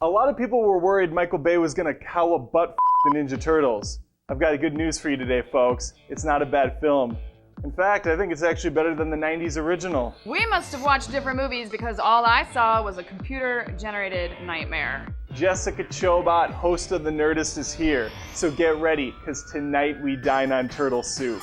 A lot of people were worried Michael Bay was gonna cow a butt the Ninja Turtles. I've got good news for you today, folks. It's not a bad film. In fact, I think it's actually better than the 90s original. We must have watched different movies because all I saw was a computer-generated nightmare. Jessica Chobot, host of The Nerdist, is here. So get ready, because tonight we dine on turtle soup.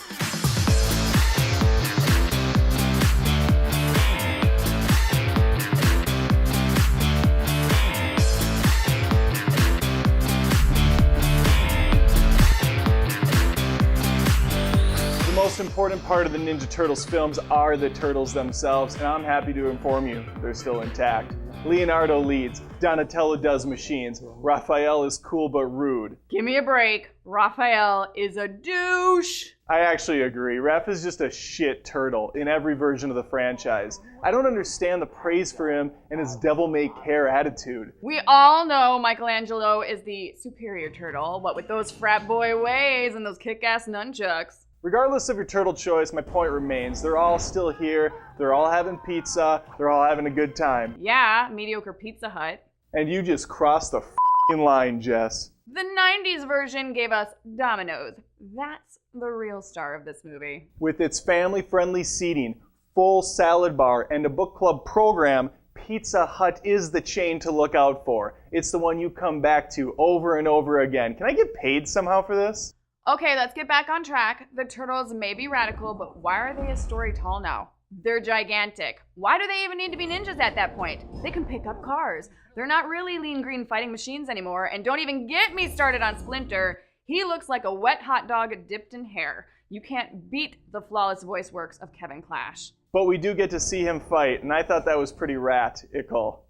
The most important part of the Ninja Turtles films are the turtles themselves, and I'm happy to inform you they're still intact. Leonardo leads, Donatello does machines, Raphael is cool but rude. Give me a break. Raphael is a douche. I actually agree. Raph is just a shit turtle in every version of the franchise. I don't understand the praise for him and his devil-may-care attitude. We all know Michelangelo is the superior turtle, what with those frat boy ways and those kick-ass nunchucks. Regardless of your turtle choice, my point remains. They're all still here, they're all having pizza, they're all having a good time. Yeah, mediocre Pizza Hut. And you just crossed the f***ing line, Jess. The 90s version gave us Domino's. That's the real star of this movie. With its family-friendly seating, full salad bar, and a book club program, Pizza Hut is the chain to look out for. It's the one you come back to over and over again. Can I get paid somehow for this? Okay, let's get back on track. The turtles may be radical, but why are they a story tall now? They're gigantic. Why do they even need to be ninjas at that point? They can pick up cars. They're not really lean green fighting machines anymore, and don't even get me started on Splinter. He looks like a wet hot dog dipped in hair. You can't beat the flawless voice works of Kevin Clash. But we do get to see him fight, and I thought that was pretty radical.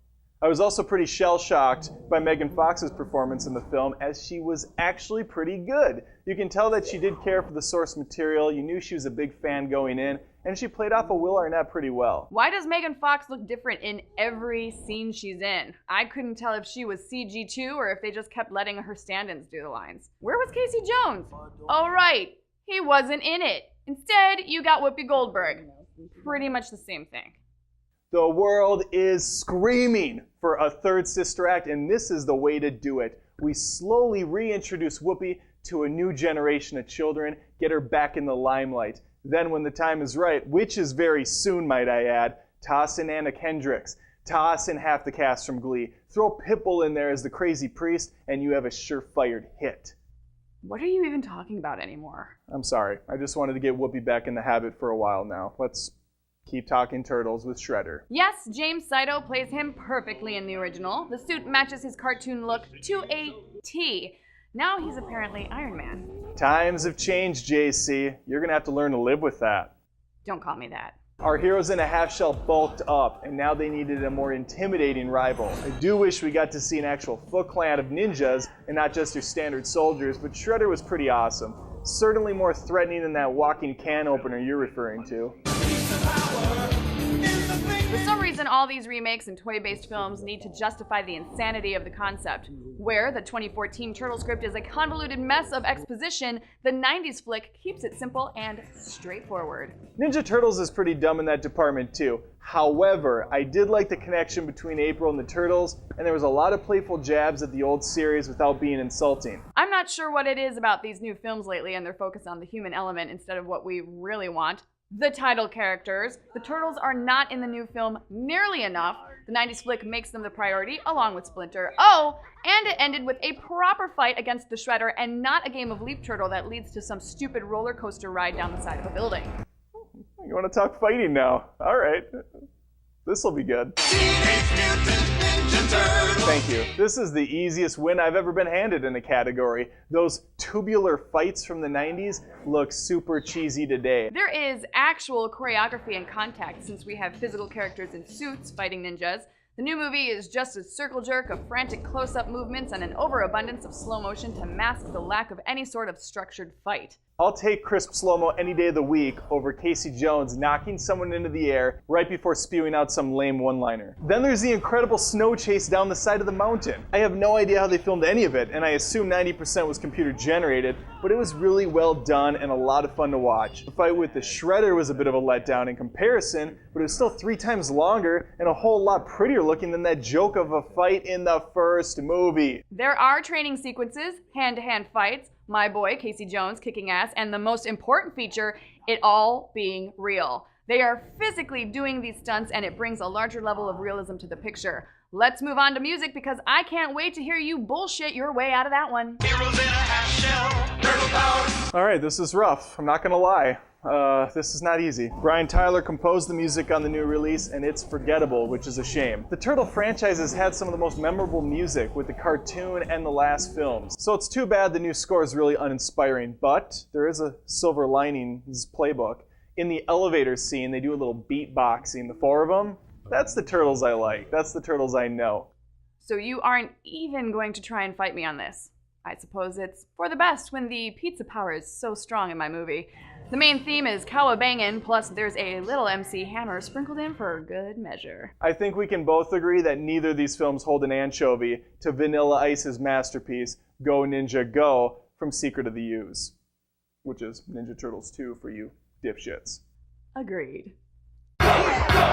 I was also pretty shell-shocked by Megan Fox's performance in the film, as she was actually pretty good. You can tell that she did care for the source material, you knew she was a big fan going in, and she played off of Will Arnett pretty well. Why does Megan Fox look different in every scene she's in? I couldn't tell if she was CG too, or if they just kept letting her stand-ins do the lines. Where was Casey Jones? Oh right, he wasn't in it. Instead, you got Whoopi Goldberg. Pretty much the same thing. The world is screaming for a third sister act, and this is the way to do it. We slowly reintroduce Whoopi to a new generation of children, get her back in the limelight. Then when the time is right, which is very soon, might I add, toss in Anna Kendricks, toss in half the cast from Glee, throw Pitbull in there as the crazy priest, and you have a surefire hit. What are you even talking about anymore? I'm sorry. I just wanted to get Whoopi back in the habit for a while now. Let's keep talking turtles with Shredder. Yes, James Saito plays him perfectly in the original. The suit matches his cartoon look to a T. Now he's apparently Iron Man. Times have changed, JC. You're gonna have to learn to live with that. Don't call me that. Our heroes in a half shell bulked up, and now they needed a more intimidating rival. I do wish we got to see an actual Foot Clan of ninjas, and not just your standard soldiers, but Shredder was pretty awesome. Certainly more threatening than that walking can opener you're referring to. For some reason, all these remakes and toy-based films need to justify the insanity of the concept. Where the 2014 Turtle script is a convoluted mess of exposition, the 90s flick keeps it simple and straightforward. Ninja Turtles is pretty dumb in that department too. However, I did like the connection between April and the Turtles, and there was a lot of playful jabs at the old series without being insulting. I'm not sure what it is about these new films lately and their focus on the human element instead of what we really want. The title characters. The Turtles are not in the new film nearly enough. The 90s flick makes them the priority, along with Splinter. Oh, and it ended with a proper fight against the Shredder and not a game of Leap Turtle that leads to some stupid roller coaster ride down the side of a building. You want to talk fighting now? All right. This'll be good. Teenage Mutant Ninja Turtles. Thank you. This is the easiest win I've ever been handed in a category. Those tubular fights from the 90s look super cheesy today. There is actual choreography and contact since we have physical characters in suits fighting ninjas. The new movie is just a circle jerk of frantic close-up movements and an overabundance of slow motion to mask the lack of any sort of structured fight. I'll take crisp slow-mo any day of the week over Casey Jones knocking someone into the air right before spewing out some lame one-liner. Then there's the incredible snow chase down the side of the mountain. I have no idea how they filmed any of it, and I assume 90% was computer generated, but it was really well done and a lot of fun to watch. The fight with the Shredder was a bit of a letdown in comparison, but it was still 3 times longer and a whole lot prettier looking than that joke of a fight in the first movie. There are training sequences, hand-to-hand fights, my boy Casey Jones kicking ass, and the most important feature, it all being real. They are physically doing these stunts and it brings a larger level of realism to the picture. Let's move on to music because I can't wait to hear you bullshit your way out of that one. Heroes in a half shell, turtle power. Alright, this is rough. I'm not gonna lie. This is not easy. Brian Tyler composed the music on the new release, and it's forgettable, which is a shame. The Turtle franchise has had some of the most memorable music with the cartoon and the last films, so it's too bad the new score is really uninspiring, but there is a silver lining in this playbook. In the elevator scene, they do a little beatboxing, the 4 of them. That's the Turtles I like. That's the Turtles I know. So you aren't even going to try and fight me on this. I suppose it's for the best when the pizza power is so strong in my movie. The main theme is cowabangin', plus there's a little MC Hammer sprinkled in for good measure. I think we can both agree that neither of these films hold an anchovy to Vanilla Ice's masterpiece, Go Ninja Go, from Secret of the Ooze, which is Ninja Turtles 2 for you dipshits. Agreed. I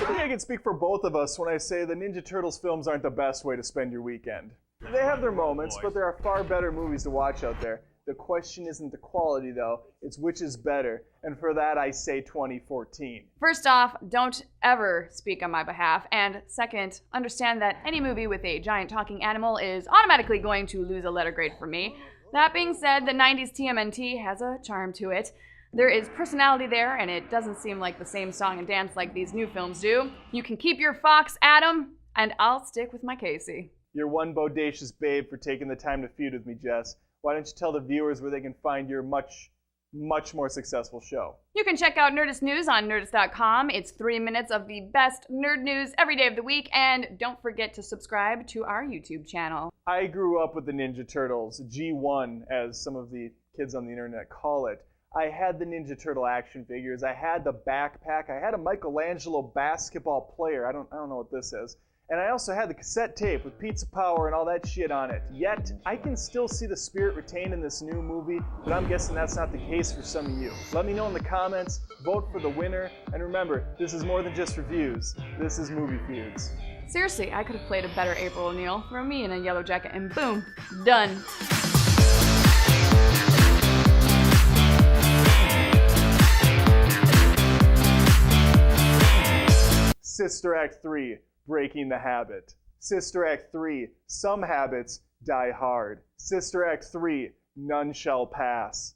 think I can speak for both of us when I say the Ninja Turtles films aren't the best way to spend your weekend. They have their moments, but there are far better movies to watch out there. The question isn't the quality, though. It's which is better. And for that, I say 2014. First off, don't ever speak on my behalf. And second, understand that any movie with a giant talking animal is automatically going to lose a letter grade from me. That being said, the 90s TMNT has a charm to it. There is personality there, and it doesn't seem like the same song and dance like these new films do. You can keep your Fox, Adam, and I'll stick with my Casey. You're one bodacious babe for taking the time to feud with me, Jess. Why don't you tell the viewers where they can find your much more successful show? You can check out Nerdist News on Nerdist.com. It's 3 minutes of the best nerd news every day of the week, and don't forget to subscribe to our YouTube channel. I grew up with the Ninja Turtles, G1, as some of the kids on the internet call it. I had the Ninja Turtle action figures. I had the backpack. I had a Michelangelo basketball player. I don't know what this is. And I also had the cassette tape with pizza power and all that shit on it. Yet, I can still see the spirit retained in this new movie, but I'm guessing that's not the case for some of you. Let me know in the comments, vote for the winner, and remember, this is more than just reviews. This is Movie Feuds. Seriously, I could have played a better April O'Neil. Throw me in a yellow jacket and boom, done. Sister Act 3, Breaking the Habit. Sister Act 3, Some Habits Die Hard. Sister Act 3, None Shall Pass.